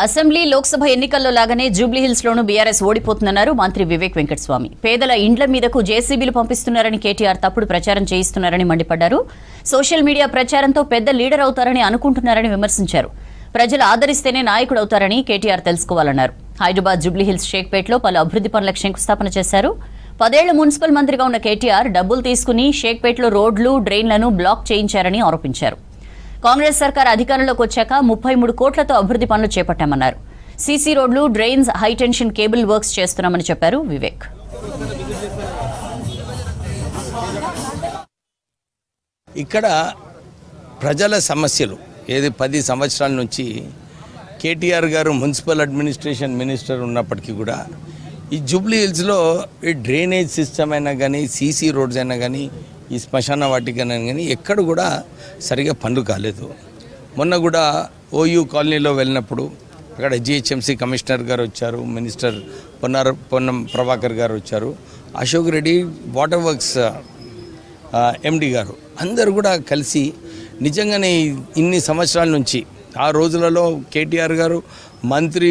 Assembly Lok Sabha ఎన్నికల్లో లాగానే జూబ్లీహిల్స్ లోను BRS ఓడిపోతుందన్నారు మంత్రి వివేక్ వెంకటస్వామి. పేదల ఇండ్ల మీదకు జేసీబీలు పంపిస్తున్నారని కేటీఆర్ తప్పుడు ప్రచారం చేయిస్తున్నారని మండిపడ్డారు. సోషల్ మీడియా ప్రచారంతో పెద్ద లీడర్ అవుతారని అనుకుంటున్నారని విమర్శించారు. ప్రజలు ఆదరిస్తేనే నాయకుడు అవుతారని కేటీఆర్ తెలుసుకోవాలన్నారు. హైదరాబాద్ జూబ్లీహిల్స్ షేక్పేట్లో పలు అభివృద్ధి పనులకు శంకుస్థాపన చేశారు. 10 ఏళ్ల మున్సిపల్ మంత్రిగా ఉన్న కేటీఆర్ డబ్బులు తీసుకుని షేక్పేట్లో రోడ్లు డ్రైన్లను బ్లాక్ చేయించారని ఆరోపించారు. కాంగ్రెస్ సర్కార్ అధికారంలోకి వచ్చాక 33 కోట్లతో అభివృద్ధి పనులు చేపట్టామన్నారు. సీసీ రోడ్లు, డ్రైన్స్, హైటెన్షన్ కేబుల్ వర్క్స్ చేస్తున్నామని చెప్పారు వివేక్. ఇక్కడ ప్రజల సమస్యలు 10 సంవత్సరాల నుంచి కేటీఆర్ గారు మున్సిపల్ అడ్మినిస్ట్రేషన్ మినిస్టర్ ఉన్నప్పటికీ కూడా ఈ జూబ్లీ హిల్స్లో ఈ డ్రైనేజ్ సిస్టమ్ అయినా కానీ, సీసీ రోడ్స్ అయినా కానీ, ఈ శ్మశాన వాటికైనా కానీ ఎక్కడ కూడా సరిగా పనులు కాలేదు. మొన్న కూడా ఓయూ కాలనీలో వెళ్ళినప్పుడు అక్కడ జిహెచ్ఎంసీ కమిషనర్ గారు వచ్చారు, మినిస్టర్ పొన్నం ప్రభాకర్ గారు వచ్చారు, అశోక్ రెడ్డి వాటర్ వర్క్స్ ఎండి గారు అందరు కూడా కలిసి నిజంగానే ఇన్ని సంవత్సరాల నుంచి ఆ రోజులలో కేటీఆర్ గారు మంత్రి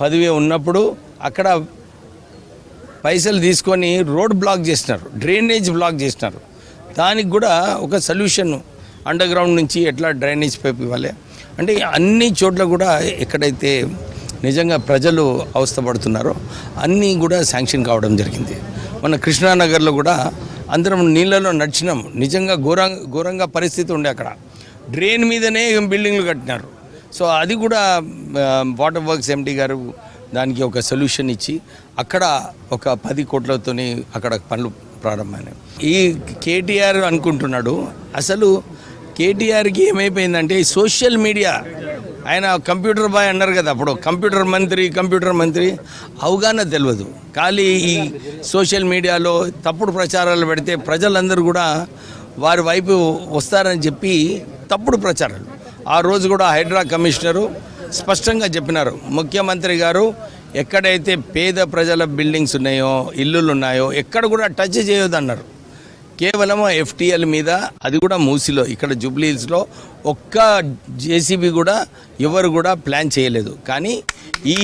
పదవి ఉన్నప్పుడు అక్కడ పైసలు తీసుకొని రోడ్ బ్లాక్ చేసినారు, డ్రైనేజ్ బ్లాక్ చేసినారు. దానికి కూడా ఒక సొల్యూషన్ అండర్ గ్రౌండ్ నుంచి ఎట్లా డ్రైనేజ్ పైప్ ఇవ్వాలి అంటే అన్ని చోట్ల కూడా ఎక్కడైతే నిజంగా ప్రజలు అవస్థపడుతున్నారో అన్నీ కూడా శాంక్షన్ కావడం జరిగింది. మన కృష్ణానగర్లో కూడా అందరం నీళ్ళలో నడిచినాం. నిజంగా ఘోరంగా పరిస్థితి ఉండే అక్కడ డ్రైన్ మీదనే బిల్డింగ్లు కట్టినారు. సో అది కూడా వాటర్ వర్క్స్ ఎండి గారు దానికి ఒక సొల్యూషన్ ఇచ్చి అక్కడ ఒక 10 కోట్లతోని అక్కడ పనులు ప్రారంభమైనాయి. ఈ కేటీఆర్ అనుకుంటున్నాడు, అసలు కేటీఆర్కి ఏమైపోయిందంటే సోషల్ మీడియా, ఆయన కంప్యూటర్ బాయ్ అన్నారు కదా, అప్పుడు కంప్యూటర్ మంత్రి అవగాహన తెలియదు. ఖాళీ ఈ సోషల్ మీడియాలో తప్పుడు ప్రచారాలు పెడితే ప్రజలందరూ కూడా వారి వైపు వస్తారని చెప్పి తప్పుడు ప్రచారాలు. ఆ రోజు కూడా హైడ్రా కమిషనరు స్పష్టంగా చెప్పినారు, ముఖ్యమంత్రి గారు ఎక్కడైతే పేద ప్రజల బిల్డింగ్స్ ఉన్నాయో, ఇల్లులు ఉన్నాయో ఎక్కడ కూడా టచ్ చేయొద్దన్నారు. కేవలం ఎఫ్టీఎల్ మీద, అది కూడా మూసిలో, ఇక్కడ జూబ్లీ హిల్స్లో ఒక్క జేసీబీ కూడా ఎవరు కూడా ప్లాన్ చేయలేదు. కానీ ఈ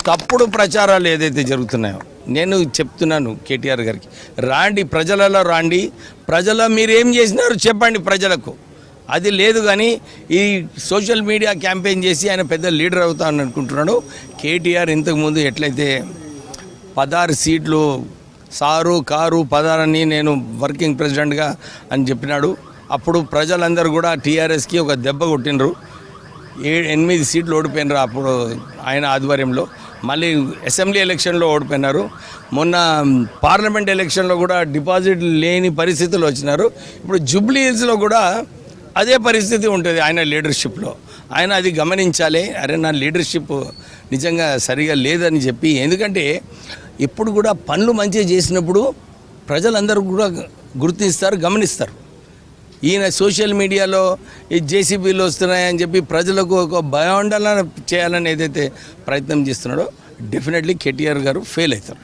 తప్పుడు ప్రచారాలు ఏదైతే జరుగుతున్నాయో నేను చెప్తున్నాను కేటీఆర్ గారికి, రాండి ప్రజలలో రండి, ప్రజల మీరేం చేసినారు చెప్పండి ప్రజలకు. అది లేదు కానీ ఈ సోషల్ మీడియా క్యాంపెయిన్ చేసి ఆయన పెద్ద లీడర్ అవుతానని అనుకుంటున్నాడు. కేటీఆర్ ఇంతకుముందు ఎట్లయితే 16 సీట్లు సారు కారు 16 అని నేను వర్కింగ్ ప్రెసిడెంట్గా అని చెప్పినాడు. అప్పుడు ప్రజలందరూ కూడా టీఆర్ఎస్కి ఒక దెబ్బ కొట్టినరు. 8 సీట్లు ఓడిపోయినారు అప్పుడు ఆయన ఆధ్వర్యంలో. మళ్ళీ అసెంబ్లీ ఎలక్షన్లో ఓడిపోయినారు. మొన్న పార్లమెంట్ ఎలక్షన్లో కూడా డిపాజిట్ లేని పరిస్థితులు వచ్చినారు. ఇప్పుడు జూబ్లీ హిల్స్లో కూడా అదే పరిస్థితి ఉంటుంది ఆయన లీడర్షిప్లో. ఆయన అది గమనించాలి, అరే నా లీడర్షిప్ నిజంగా సరిగా లేదని చెప్పి. ఎందుకంటే ఇప్పుడు కూడా పనులు మంచిగా చేసినప్పుడు ప్రజలందరూ కూడా గుర్తిస్తారు, గమనిస్తారు. ఈయన సోషల్ మీడియాలో ఈ జేసీబీలు వస్తున్నాయని చెప్పి ప్రజలకు ఒక భయాందోళన చేయాలని ఏదైతే ప్రయత్నం చేస్తున్నాడో డెఫినెట్లీ కేటీఆర్ గారు ఫెయిల్ అవుతారు.